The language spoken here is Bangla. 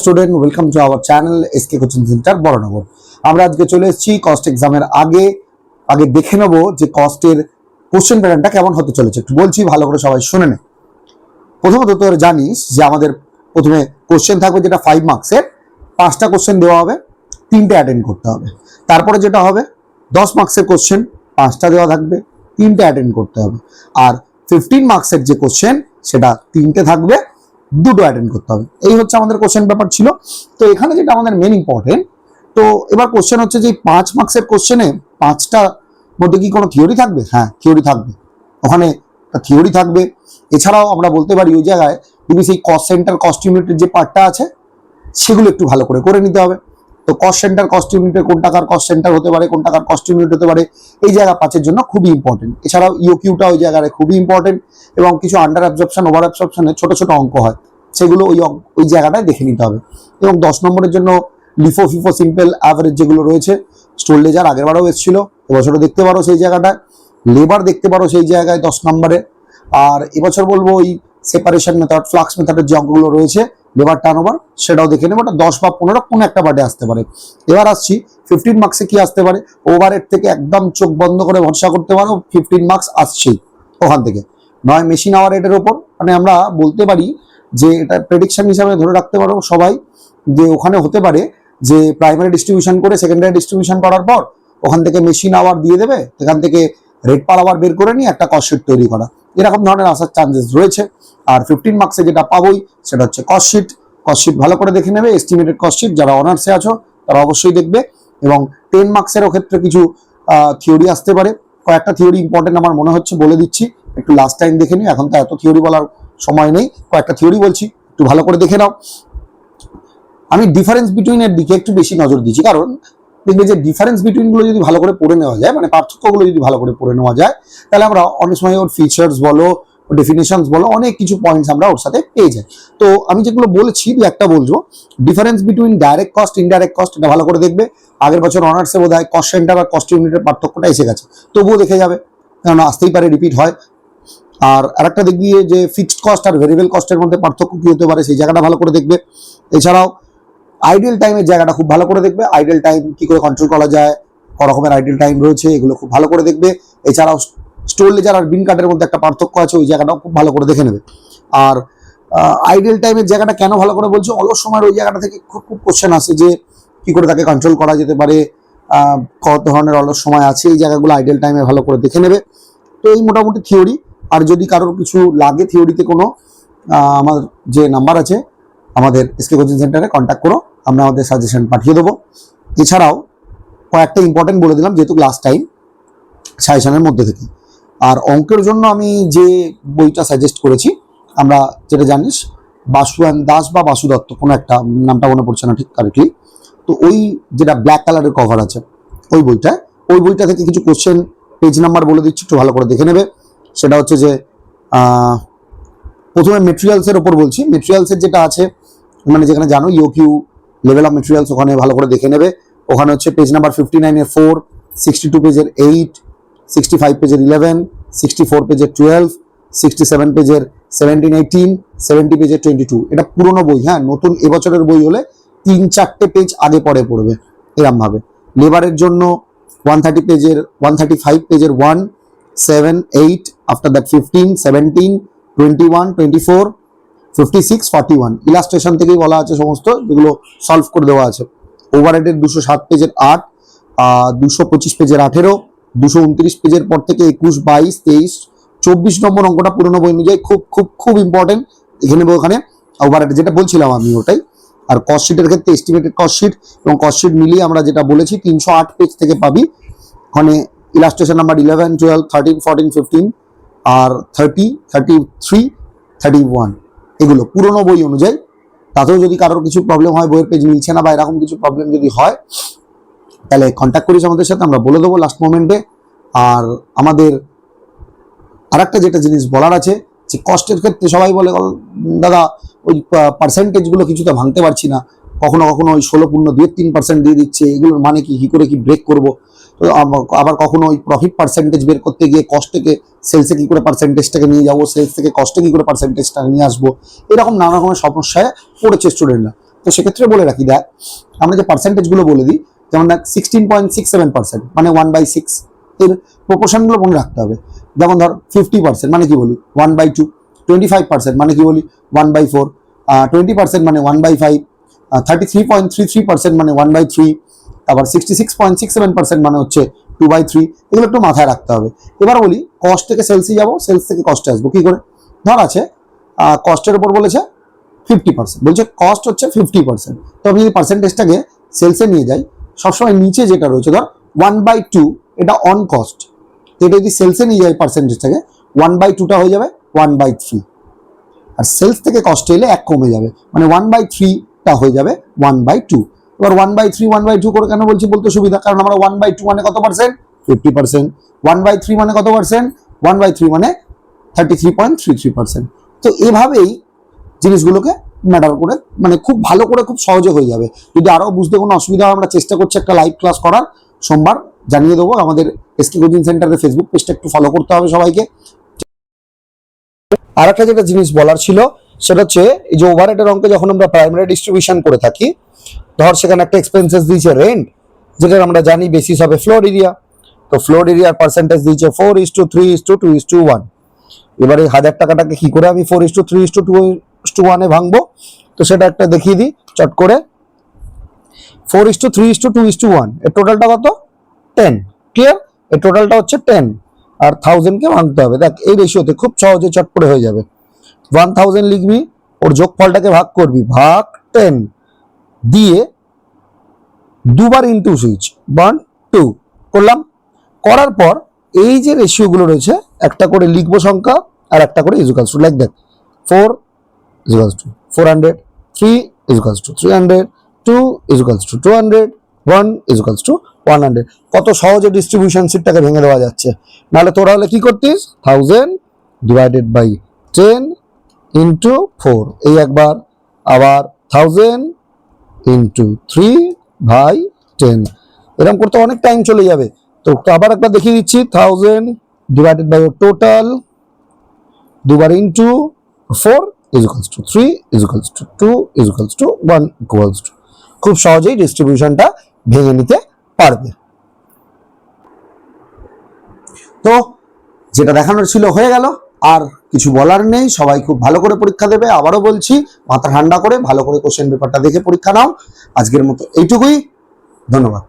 Student welcome to our channel SK coaching centre Baranagar. আমরা আজকে চলে এসেছি কস্ট এক্সামের আগে দেখে নেব যে কস্টের কোশ্চেন প্যাটার্নটা কেমন হতে চলেছে। একটু বলছি, ভালো করে সবাই শুনে নে। প্রথমত তোর জানিস যে আমাদের প্রথমে কোশ্চেন থাকবে, যেটা 5 মার্কসের। 5টা কোশ্চেন দেওয়া হবে, 3টে অ্যাটেন্ড করতে হবে। তারপরে যেটা হবে 10 মার্কসের কোশ্চেন, 5টা দেওয়া থাকবে, 3টে অ্যাটেন্ড করতে হবে। আর 15 মার্কসের যে কোশ্চেন সেটা 3টে থাকবে, 2টো অ্যাটেন্ড করতে হবে। এই হচ্ছে আমাদের কোশ্চেন পেপার ছিল। তো এখানে যেটা আমাদের মেন ইম্পর্টেন্ট, তো এবার কোশ্চেন হচ্ছে যে 5 মার্কসের কোশ্চেনে 5টার মধ্যে কি কোনো থিওরি থাকবে? হ্যাঁ, থিওরি থাকবে। ওখানে থিওরি থাকবে। এছাড়াও আমরা বলতে পারি ওই জায়গায় তুমি সেই কস্ট সেন্টার কস্ট ইউনিটের যে পার্টটা আছে সেগুলো একটু ভালো করে নিতে হবে। তো কস্ট সেন্টার কস্ট ইউনিটের কোন টাকার কস্ট সেন্টার হতে পারে, কোন টাকার কস্ট ইউনিট হতে পারে, এই জায়গা 5-এর জন্য খুবই ইম্পর্টেন্ট। এছাড়াও ইওকিউটা ওই জায়গায় খুবই ইম্পর্টেন্ট, এবং কিছু আন্ডার অ্যাবজর্পশন ওভার অ্যাবজর্পশনের ছোট ছোট অঙ্ক হয়, সেগুলো ওই জায়গাটায় দেখে নিতে হবে। এবং 10 নম্বরের জন্য লিফো ফিফো সিম্পল অ্যাভারেজ যেগুলো রয়েছে, স্টোর লেজার আগেরবারও এসেছিল, এবছরও দেখতে পারো সেই জায়গাটায়। লেবার দেখতে পারো সেই জায়গায় 10 নম্বরে। আর এবছর বলবো ওই সেপারেশন মেথড, ফ্লাক্স মেথডের যে অঙ্কগুলো রয়েছে, লেবার টার্নওভার, সেটাও দেখে নেবো। ওটা 10 বা 15 কোনো একটা পার্টে আসতে পারে। এবার আসছি 15 মার্কসে কি আসতে পারে। ওভারের থেকে একদম চোখ বন্ধ করে ভরসা করতে পারো, 15 মার্কস আসছেই ওখান থেকে। নয় মেশিন আওয়ার রেটের ওপর, মানে আমরা বলতে পারি যে এটা প্রেডিকশন হিসাবে ধরে রাখতে পারো সবাই, যে ওখানে হতে পারে যে প্রাইমারি ডিস্ট্রিবিউশন করে সেকেন্ডারি ডিস্ট্রিবিউশন করার পর ওখান থেকে মেশিন আওয়ার দিয়ে দেবে, সেখান থেকে রেট পার আওয়ার বের করে নিয়ে একটা কস্ট শিট তৈরি করা, এরকম ধরনের আসার চান্সেস রয়েছে। আর 15 মার্কসে যেটা পাবোই সেটা হচ্ছে কস্ট শিট। কস্ট শিট ভালো করে দেখে নেবে, এস্টিমেটেড কস্ট শিট। যারা অনার্সে আছো তারা অবশ্যই দেখবে। এবং 10 মার্কসেরও ক্ষেত্রে কিছু থিওরি আসতে পারে। কয়েকটা থিওরি ইম্পর্টেন্ট আমার মনে হচ্ছে, বলে দিচ্ছি। একটু লাস্ট টাইম দেখে নিই, এখন তো এত থিওরি বলার সময় নেই। কয়েকটা থিওরি বলছি, একটু ভালো করে দেখে নাও। আমি ডিফারেন্স বিটুইনের দিকে একটু বেশি নজর দিচ্ছি, কারণ দেখবে যে ডিফারেন্স বিটুইনগুলো যদি ভালো করে পড়ে নেওয়া যায়, মানে পার্থক্যগুলো যদি ভালো করে পড়ে নেওয়া যায়, তাহলে আমরা অনেক সময় ওর ফিচার্স বলো, ডেফিনেশনস বলো, অনেক কিছু পয়েন্টস আমরা ওর সাথে পেয়ে যাই। তো আমি যেগুলো বলেছি একটা বলবো, difference between direct cost indirect cost, এটা ভালো করে দেখবে। আগের বছর অনার্সে বোধ হয় কস্ট সেন্টার আর কস্ট ইউনিটের পার্থক্যটা এসে গেছে, তবুও দেখে যাবে, কারণ আসতেই পারে, রিপিট হয়। আর আরেকটা দেখবি যে ফিক্সড কস্ট আর ভেরিয়েবল কস্টের মধ্যে পার্থক্য কি হতে পারে, সেই জায়গাটা ভালো করে দেখবে। এছাড়াও আইডিয়াল টাইমের জায়গাটা খুব ভালো করে দেখবে। আইডিয়াল টাইম কি করে কন্ট্রোল করা যায়, ক রকমের আইডিয়াল টাইম রয়েছে, এগুলো খুব ভালো করে দেখবে। এছাড়াও স্টোর লেজার আর বিন কার্ডের মধ্যে একটা পার্থক্য আছে, ওই জায়গাটাও খুব ভালো করে দেখে নেবে। আর আইডিয়াল টাইমের জায়গাটা কেন ভালো করে বলছো, অলস সময়ের ওই জায়গাটা থেকে খুব কোশ্চেন আসে যে কি করে তাকে কন্ট্রোল করা যেতে পারে, কত ধরনের অলস সময় আছে, এই জায়গাগুলো আইডিয়াল টাইমে ভালো করে দেখে নেবে। তো এই মোটামুটি থিওরি। আর যদি কারোর কিছু লাগে থিওরিতে কোনো, আমার যে নাম্বার আছে আমাদের এসকে কোচিং সেন্টারে কন্ট্যাক্ট করো, আমরা আমাদের সাজেশন পাঠিয়ে দেবো। এছাড়াও কয়েকটা ইম্পর্টেন্ট বলে দিলাম, যেহেতু লাস্ট টাইম সাজেশনের মধ্যে থেকে। আর অঙ্কের জন্য আমি যে বইটা সাজেস্ট করেছি, আমরা যেটা জানিস বাসুয়ান দাস বা বাসু দত্ত, কোনো একটা, নামটা মনে পড়ছে না ঠিক কারেক্টলি। তো ওই যেটা ব্ল্যাক কালারের কভার আছে ওই বইটা থেকে কিছু কোশ্চেন পেজ নাম্বার বলে দিচ্ছি, একটু ভালো করে দেখে নেবে। সেটা হচ্ছে যে প্রথমে মেটেরিয়ালসের ওপর বলছি। মেটেরিয়ালসের যেটা আছে, মানে যেখানে জানো ইওকিউ লেভেল অফ মেটেরিয়ালস, ওখানে ভালো করে দেখে নেবে। ওখানে হচ্ছে পেজ নাম্বার 59-এর 4, 62 পেজের 8, 65 পেজের 11, 64 পেজের 12, 67 পেজের 17-18, 70 পেজের 22। এটা পুরোনো বই, হ্যাঁ, নতুন এবছরের বই হলে 3-4টে পেজ আগে পরে পড়বে এরম ভাবে। লেবারের জন্য 135 পেজের 1, 7, 8, আফটার দ্যাট 15, 17, 21, 24, 56, 41 ইলাস্ট্রেশন থেকেই বলা আছে সমস্ত, যেগুলো সলভ করে দেওয়া আছে। ওভারহেডের 207 পেজের 8, 225 পেজের 18, 229 পেজের পর থেকে 21, 22, 23, 24 নম্বর অঙ্কটা পুরোনো বই অনুযায়ী খুব খুব খুব ইম্পর্টেন্ট, এখানে ওখানে ওভারহেড যেটা বলছিলাম আমি ওটাই। আর কস্ট শিটের ক্ষেত্রে এস্টিমেটেড কস্ট শিট এবং কস্ট শিট মিলিয়ে আমরা যেটা বলেছি 308 পেজ থেকে পাবি। ওখানে ইলাস্ট্রেশন নাম্বার 11, 12, 13, 14, 15 আর 30, 33, 31 এগুলো পুরোনো বই অনুযায়ী। তাতেও যদি কারোর কিছু প্রবলেম হয়, বইয়ের পেজ মিলছে না বা এরকম কিছু প্রবলেম যদি হয়, তাহলে কন্ট্যাক্ট করিস আমাদের সাথে, আমরা বলে দেবো লাস্ট মোমেন্টে। আর আমাদের আরেকটা যেটা জিনিস বলার আছে, যে কস্টের ক্ষেত্রে সবাই বলে দাদা ওই পার্সেন্টেজগুলো কিছুতে ভাঙতে পারছি না, কখনো কখনো ওই 16.23% দিয়ে দিচ্ছে, এগুলোর মানে কি করে কি ব্রেক করবো। তো আবার কখনো ওই প্রফিট পার্সেন্টেজ বের করতে গিয়ে কস্ট থেকে সেলসে কি করে পার্সেন্টেজটাকে নিয়ে যাবো, সেলস থেকে কস্টে কি করে পার্সেন্টেজটা নিয়ে আসবো, এরকম নানা রকমের সমস্যায় পড়েছে স্টুডেন্টরা। তো সেক্ষেত্রে বলে রাখি, দেখ আমরা যে পার্সেন্টেজগুলো বলে দিই, যেমন দেখ 16.67% মানে 1/6, এর প্রপোর্শনগুলো মনে রাখতে হবে। যেমন ধর 50% মানে কি বলি 1/2, 25% মানে কি বলি 1/4, 20% মানে 1/5, 33.33% মানে 1/3, আবার 66.67% মানে হচ্ছে 2/3। এগুলো একটু মাথায় রাখতে হবে। এবার বলি কস্ট থেকে সেলসে যাবো, সেলস থেকে কস্টে আসবো কি করে। ধর আছে কস্টের উপর বলেছে 50%, বলছে কস্ট হচ্ছে 50%, তো আমি যদি পার্সেন্টেজটাকে সেলসে নিয়ে যাই, সবসময় নিচে যেটা রয়েছে ধর 1/2, এটা অন কস্ট, তো এটা যদি সেলসে নিয়ে যাই পার্সেন্টেজটাকে 1/2টা হয়ে যাবে 1/3, আর সেলস থেকে কস্টে এলে 1 কমে যাবে, মানে 1/3টা হয়ে যাবে 1/2। এবার 1/3 1/2 করে কেন বলছি বলতে সুবিধা, কারণ আমরা 1/2 মানে কত পার্সেন্ট, 50%, 1/3 মানে কত পার্সেন্ট, 1/3 মানে 33.33%। তো এভাবেই জিনিসগুলোকে ম্যাটার করে, মানে খুব ভালো করে খুব সহজে হয়ে যাবে। যদি আরও বুঝতে কোনো অসুবিধা হয়, আমরা চেষ্টা করছি একটা লাইভ ক্লাস করার, সোমবার জানিয়ে দেবো। আমাদের এসকে কোচিং সেন্টারের ফেসবুক পেজটা একটু ফলো করতে হবে সবাইকে। আর একটা যেটা জিনিস বলার ছিল সেটা হচ্ছে, এই যে ওভারহেডের অঙ্কে যখন আমরা প্রাইমারি ডিস্ট্রিবিউশন করে থাকি, ধর সেখানে একটা এক্সপেন্সেস দিয়েছে রেন্ট, যেটা আমরা জানি বেসিস হবে ফ্লোর এরিয়া, তো ফ্লোর এরিয়ার পার্সেন্টেজ দিয়েছে 4:3:2:1। এবারে 1000 টাকাটাকে কি করে আমি 4:3:2:1 ভাঙবো, তো সেটা একটা দেখিয়ে দিই চট করে। 4:3:2:1, এর টোটালটা কত 10, ক্লিয়ার, এর টোটালটা হচ্ছে 10, আর 1000কে ভাঙতে হবে। দেখ এই রেশিওতে খুব সহজে চট করে হয়ে যাবে। 1000 লিখবি, ওর যোগফলটাকে ভাগ করবি, ভাগ 10 দিয়ে দুবার ইনটু সুইচ 1 2 করলাম। করার পর এই যে রেশিওগুলো রয়েছে একটা করে লিখবো সংখ্যা, আর একটা করে ইকুয়ালস টু, লাইক দেখ 4 equals to 400, 3 equals to 300, 2 equals to 200, 1 equals to 100। কত সহজে ডিস্ট্রিবিউশন সিটটাকে ভেঙে দেওয়া যাচ্ছে। নাহলে তোরা হলে কি করতিস, 1000 ডিভাইডেড বাই 10 ইন্টু 4, এই একবার, আবার 1000 ইন্টু 3/10, এরকম করতে অনেক টাইম চলে যাবে। তো আবার একটা দেখিয়ে দিচ্ছি, 1000 ডিভাইডেড বাই টোটাল, দুবার into 4 equals to 3 equals to 2 equals to 1 equals to. খুব সহজেই ডিস্ট্রিবিউশনটা ভেঙে নিতে পারবে। তো যেটা দেখানোর ছিল হয়ে গেল, আর কিছু বলার নেই। সবাই খুব ভালো করে পরীক্ষা দেবে, আবারও বলছি মাথা ঠান্ডা করে ভালো করে কোশ্চেন পেপারটা দেখে পরীক্ষা নাও। আজকের মতো এইটুকুই, ধন্যবাদ।